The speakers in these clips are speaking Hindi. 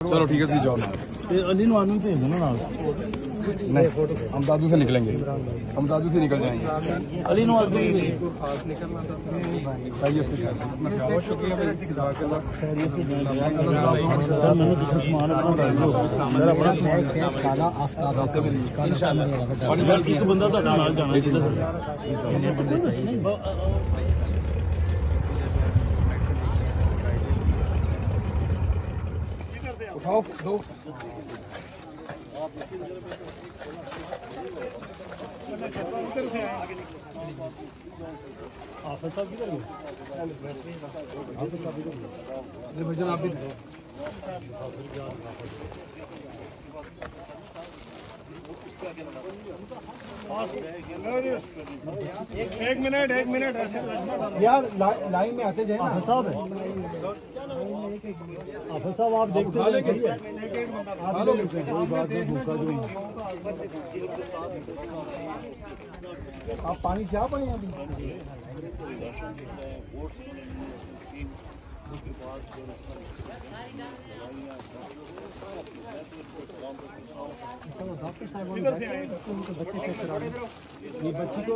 चलो ठीक है, तुम जाओ ना। अली नु आनू भेज दो ना। नहीं, हम दादू से निकलेंगे, हम दादू से निकल जाएंगे। अली नु आनू खास निकलना था। बहुत शुक्रिया भाई, सर मैंने दूसरा सामान अपना डाल दो सर, अपना काला आफ्ताब एक बंदा तो नाल जाना है किधर उठाओ दो। हाफिज साहब किधर गए? भाईजान आप भी एक मिनट यार लाइन में आते जाए ना। हाफिज साहब है, हाफिज साहब आप देखते हैं सही है, आप देखते हैं कोई बात नहीं, भूखा जो आप पानी क्या पाए अभी? डॉक्टर साहब उनके बच्चे चेक करा रहे हैं। ये बच्ची को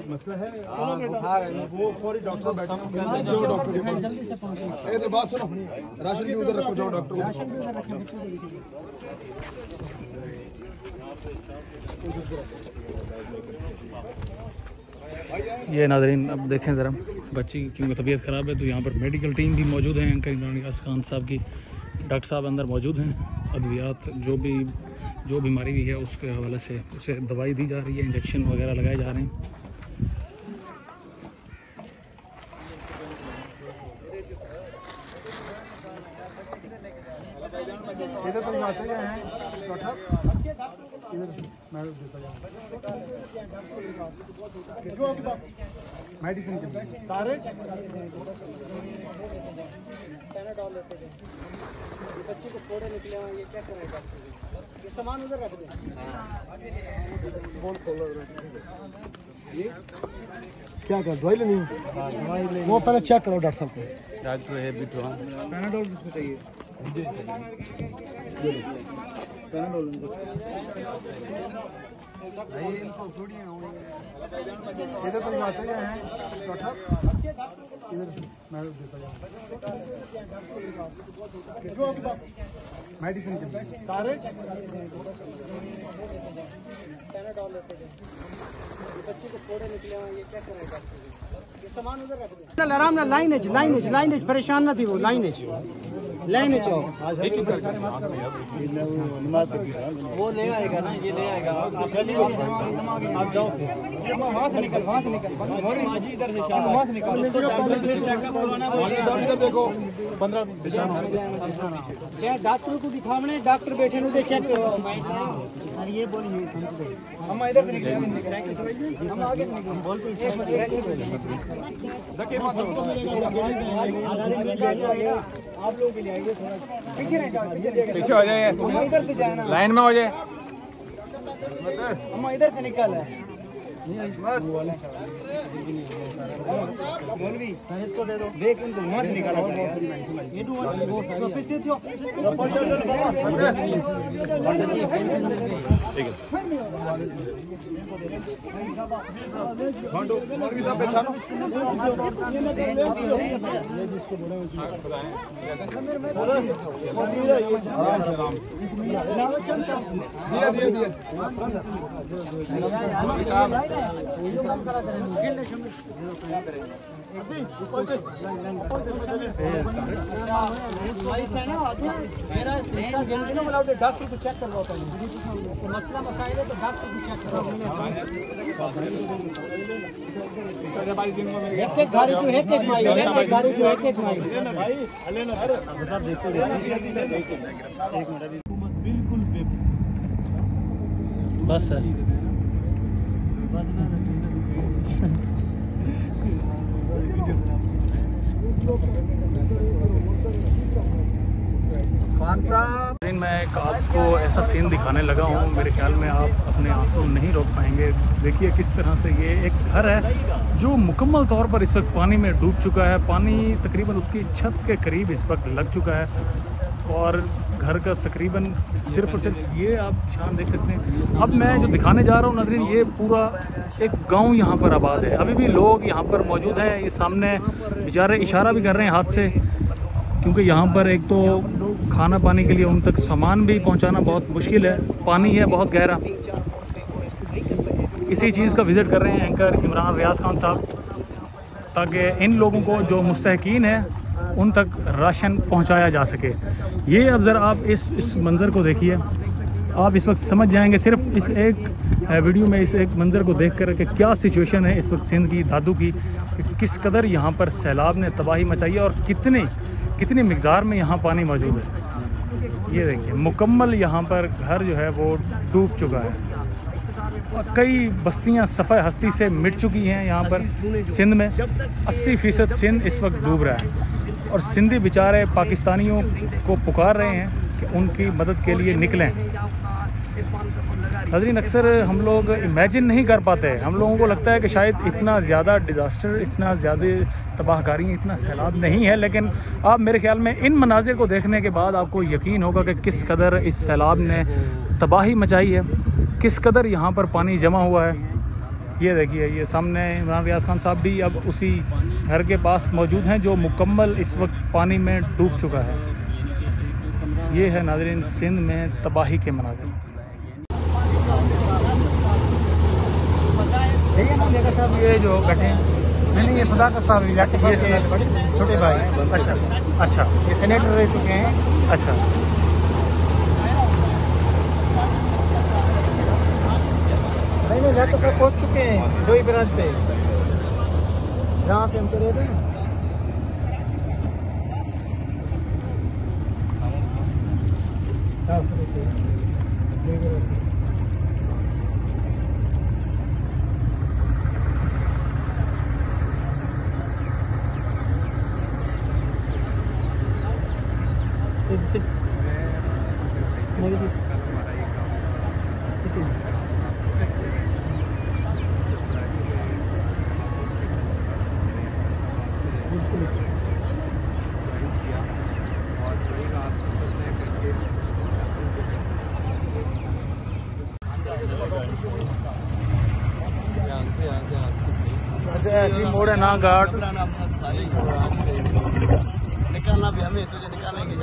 मसला है, वो फौरी डॉक्टर साहब बैठे हैं, जो डॉक्टर के पास जल्दी से पहुंचे। तो बात सुनो, राशन भी उधर रखो, जाओ डॉक्टर को। राशन भी उधर रखें, बच्चों को देखिए। ये नाज़रीन अब देखें ज़रा, बच्ची की क्योंकि तबीयत ख़राब है तो यहाँ पर मेडिकल टीम भी मौजूद है, एंकर इमरान खान साहब की, डॉक्टर साहब अंदर मौजूद हैं। अद्वियात जो बीमारी भी है उसके हवाले से उसे दवाई दी जा रही है, इंजेक्शन वगैरह लगाए जा रहे हैं। इधर तो जाते हैं डॉक्टर, इधर मैं देता जाऊँ मेडिसिन के लिए सारे पैनाडॉल लेते हैं। ये बच्चे को फोड़े निकले हैं, ये चेक करेगा, ये सामान उधर रख दें। ये क्या कर दवाई लेनी है? दवाई ले, वो पहले चेक करो डॉक्टर साहब को। डॉक्टर है बिट्टू, पैनाडॉल किसको चाहिए? पैनाडॉल इधर तो जाते हैं डॉक्टर, इधर मैं देता जाऊँ मेडिसिन के लिए सारे पैनाडॉल लेते हैं। ये बच्चे को फोड़े निकले हैं, ये चेक करेगा, ये सामान उधर रख दें। आराम ना, लाइन परेशान ना थी, वो लाइन वो ले आएगा ना, ये ले आएगा, आप जाओ वहाँ से निकल, वहाँ से निकल, देखो 15 चाहे डॉक्टर को दिखावने, डॉक्टर बैठे नु चेक करो। सर ये बोलिए, हम इधर से निकले, हम आगे से निकले, बोलते आप लोगों के लिए आइए, थोड़ा पीछे पीछे हो जाए, इधर से जाए ना, लाइन में हो जाए। हम इधर से निकल है। मौलवी सर इसको दे दो, देख इनको वहाँ से निकाला ये ठीक है, पहचानो डॉक्टर को चेक करवाओ पहले, मसला मसाइल है तो डॉक्टर को चेक करवाओ। एक गाड़ी जो एक माई, एक गाड़ी जो एक माई बिल्कुल बस है, मैं एक आपको ऐसा सीन दिखाने लगा हूँ, मेरे ख्याल में आप अपने आंसू नहीं रोक पाएंगे। देखिए किस तरह से ये एक घर है जो मुकम्मल तौर पर इस वक्त पानी में डूब चुका है। पानी तकरीबन उसकी छत के करीब इस वक्त लग चुका है और घर का तकरीबन सिर्फ और सिर्फ ये आप निशान देख सकते हैं। अब मैं जो दिखाने जा रहा हूँ नाज़रीन, ये पूरा एक गांव यहाँ पर आबाद है। अभी भी लोग यहाँ पर मौजूद हैं। ये सामने बेचारे इशारा भी कर रहे हैं हाथ से, क्योंकि यहाँ पर एक तो खाना पानी के लिए उन तक सामान भी पहुँचाना बहुत मुश्किल है, पानी है बहुत गहरा। इसी चीज़ का विज़िट कर रहे हैं एंकर इमरान रियाज खान साहब, ताकि इन लोगों को जो मुस्तहकीन है उन तक राशन पहुंचाया जा सके। ये अब ज़रा आप इस मंज़र को देखिए, आप इस वक्त समझ जाएंगे सिर्फ इस एक वीडियो में, इस एक मंज़र को देख कर कि क्या सिचुएशन है इस वक्त सिंध की, दादू की, कि किस कदर यहाँ पर सैलाब ने तबाही मचाई है और कितनी मिकदार में यहाँ पानी मौजूद है। ये देखिए मुकम्मल यहाँ पर घर जो है वो डूब चुका है और कई बस्तियां सफ़े हस्ती से मिट चुकी हैं। यहाँ पर सिंध में 80% सिंध इस वक्त डूब रहा है और सिंधी बेचारे पाकिस्तानियों को पुकार रहे हैं कि उनकी मदद के लिए निकलें। नाज़रीन, अक्सर हम लोग इमेजिन नहीं कर पाते, हम लोगों को लगता है कि शायद इतना ज़्यादा डिज़ास्टर, इतना ज़्यादा तबाहकारी, इतना सैलाब नहीं है, लेकिन आप मेरे ख्याल में इन मनाजिर को देखने के बाद आपको यकीन होगा कि किस कदर इस सैलाब ने तबाही मचाई है, किस कदर यहाँ पर पानी जमा हुआ है। ये देखिए, ये सामने इमरान रियाज खान साहब भी अब उसी घर के पास मौजूद हैं जो मुकम्मल इस वक्त पानी में डूब चुका है। ये है नाज़रीन सिंध में तबाही के मनाज़िर। ये जो बैठे हैं, नहीं ये सदाकत साहब ये छोटे भाई। अच्छा, ये सेनेटर रह चुके हैं। अच्छा, नहीं जा तो पहुँच चुके हैं, 2 ही ब्रांच पे जहाँ पे हम तो रहते हैं। अच्छा ऐसी मोड़ है ना घाट निकालना भी हमें निकालेंगे।